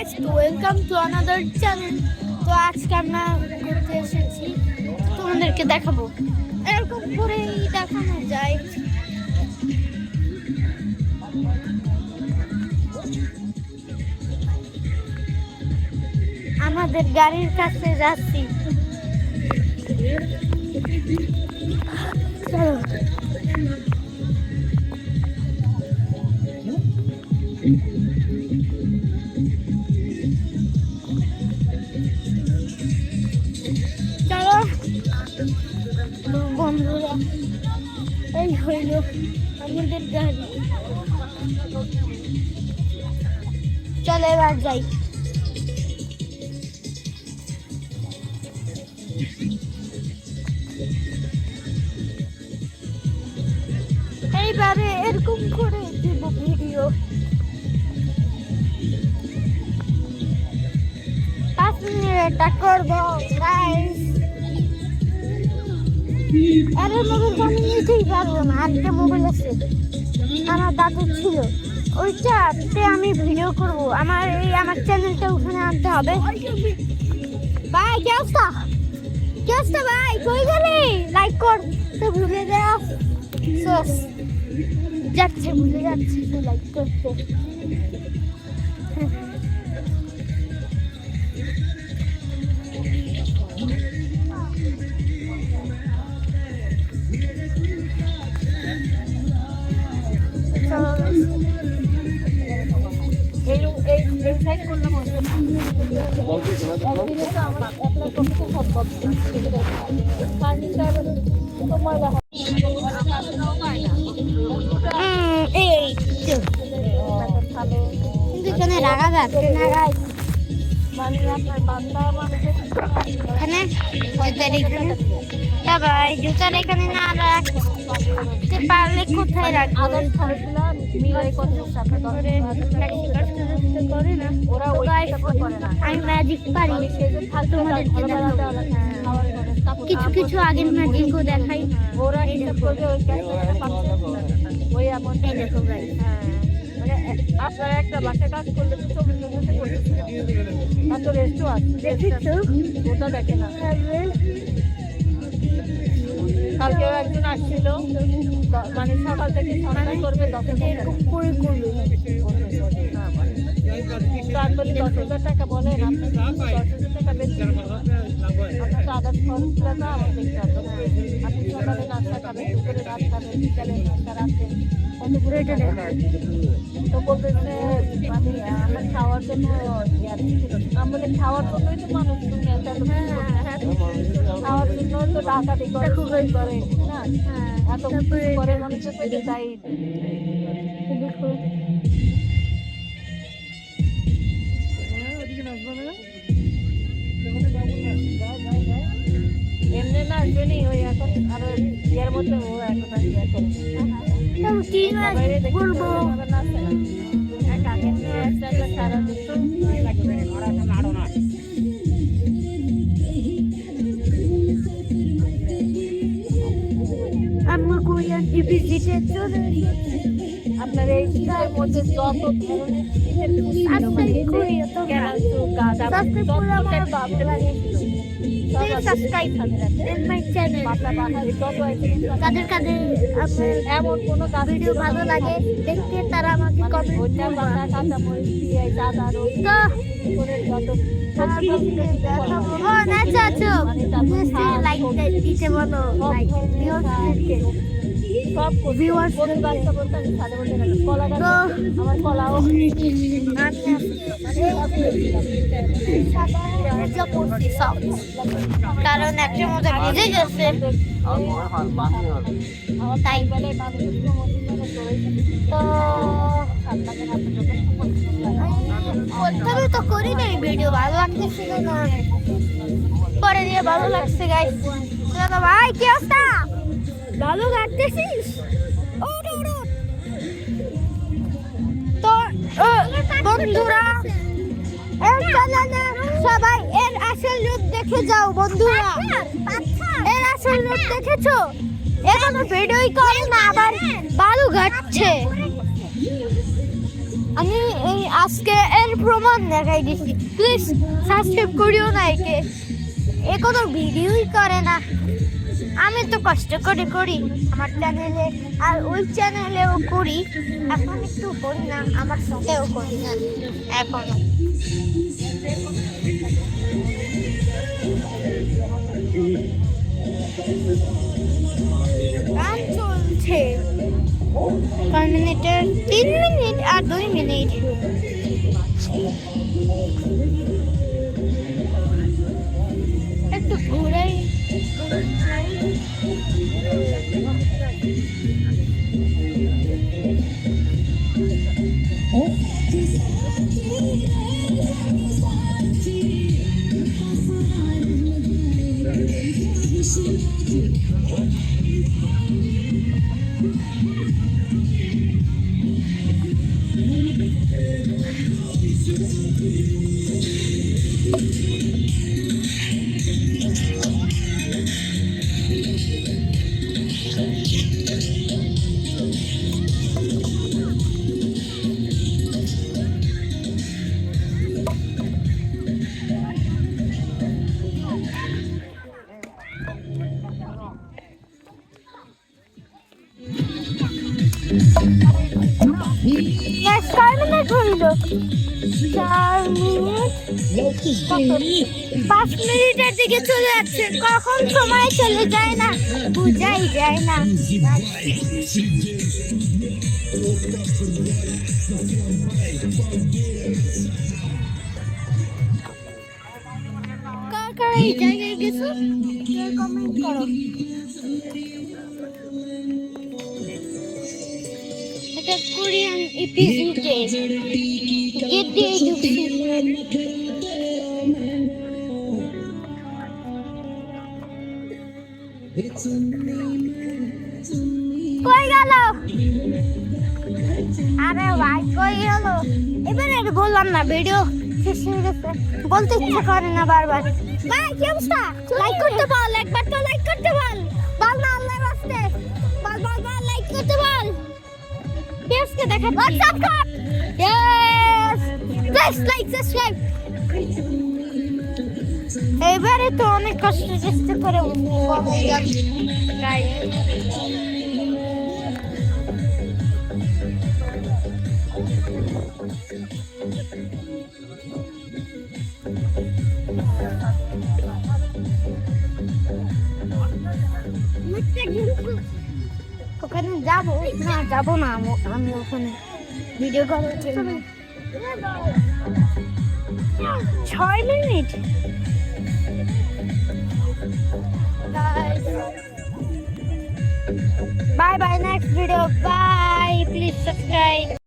Guys, তো welcome to another channel. তো আজকে আমরা ঘুরতে এসেছি, তোমাদেরকে দেখাবো এরকম করেই দেখানো যায়। আমাদের গাড়ির কাছে যাচ্ছি, চলো। চলো বন্ধুরা, এই হইল আমাদের গাড়ি। চলো এবার যাই। এইবারে এরকম করে দিব ভিডিও। 5 মিনিট করবো গাইস। আরে মোবাইল আমি নিতেই পারবো না, আরেকটা মোবাইল আছে আমার দাদুর ছিল, ওইটাতে আমি ভিডিও করব। আমার চ্যানেলটা ওখানে আনতে হবে। ভাই কি অবস্থা? কি অবস্থা ভাই, কই গেলি? লাইক কর তো, ভুলে যাও। যাচ্ছে, ভুলে যাচ্ছে তো লাইক করতে। এখানে রাখা যাচ্ছে না গাইস, এখানে জুতার এখানে না রাখতে পারলে কোথায় রাখবো? আমি ম্যাজিক পারি, তোমাদেরকে দেখাবো। কিছু কিছু আগের ম্যাজিকও দেখাই। দেখো গাইস, আপনারা একটা বাসায় কাজ করলে তো 24 ঘন্টা করতেছিলেন, তার তো রেস্টও আছে, ওটা দেখে না। কালকে একজন আসছিল, মানে সকাল থেকে সন্ধ্যা করবে, 10,000 তারপরে 10,000 টাকা বলেন, আপনি 10,000 টাকা বেশি আপনার তো আদার্স খরচটা তো আমার দেখতে হবে। আপনি সকালে নাস্তা খাবেন, দুপুরে ভাত খাবেন, বিকালে নাস্তা রাখবেন, কত করে এটা তো বলতেছে মানে আমার খাওয়ার জন্য আমাদের খাওয়ার জন্যই তো মানুষ খাওয়ার জন্য তো ডাকাতি করে না, এত করে মানুষের পেটে তাই। দেখো এমনি না আসবেনি, ওই এখন আরো ইয়ের মধ্যে ও এখন বলবো আমরা কোরিয়ান টিভি জিতে চলে। আপনার এই শীতের মধ্যে যত ধরনের এমন কোনো ভিডিও ভালো লাগে দেখতে, তারা আমাকে কমেন্ট লাইক দিতে বলো। সব বাচ্চা বলতে আমি সাথে বলতে কলা গাছ, আমার কলাও কারণ একটা মধ্যে ভিজে গেছে, তাই বলে প্রথমে তো করি নাই ভিডিও, ভালো লাগতেছিল না, পরে দিয়ে ভালো লাগছে গাইস। ভাই কি অবস্থা, ভালো লাগতেছিস? তো বন্ধুরা, এর চ্যানেলে সবাই এর আসল রূপ দেখে যাও বন্ধুরা। এর আসল রূপ দেখেছো? এখনো ভিডিওই করে না, আবার বালু ঘাটছে। আমি এই আজকে এর প্রমাণ দেখাই দিচ্ছি, প্লিজ সাবস্ক্রাইব করিও না একে, এ কোনো ভিডিওই করে না। আমি তো কষ্ট করে করি আমার চ্যানেলে, আর ওই চ্যানেলেও করি, এখন একটু করি না, আমার সাথেও করি না এখনো। গান চলছে 5 মিনিটের, 3 মিনিট আর 2 মিনিট। একটু ঘুরাই। Yes, 4 মিনিট হইল, 4 মিনিট 5 মিনিটের দিকে চলে যাচ্ছে, কখন সময় চলে যায় না বুঝাই যায় না। কার কার এই জায়গায় গেছো কমেন্ট করো। এটা কোরিয়ান ইপিজিতে গেট দিয়ে ঢুকছি। কই গেল? আরে ভাই কই গেল? এবারে বললাম না ভিডিও শেষ হয়ে গেছে, বলতে ইচ্ছা করে না বারবার। ভাই কি অবস্থা? লাইক করতে বল, একবার তো লাইক করতে বল। বল না আল্লাহর রাস্তে, বল বল বল লাইক করতে বল। কে দেখা WhatsApp কর। Yes, please like subscribe. এবারে তো অনেক কষ্ট করে গাইস। ওখানে যাবো না, যাবো না, আমি ওখানে ভিডিও কল করছি। 6 minute. Bye bye, next video. Bye, please subscribe.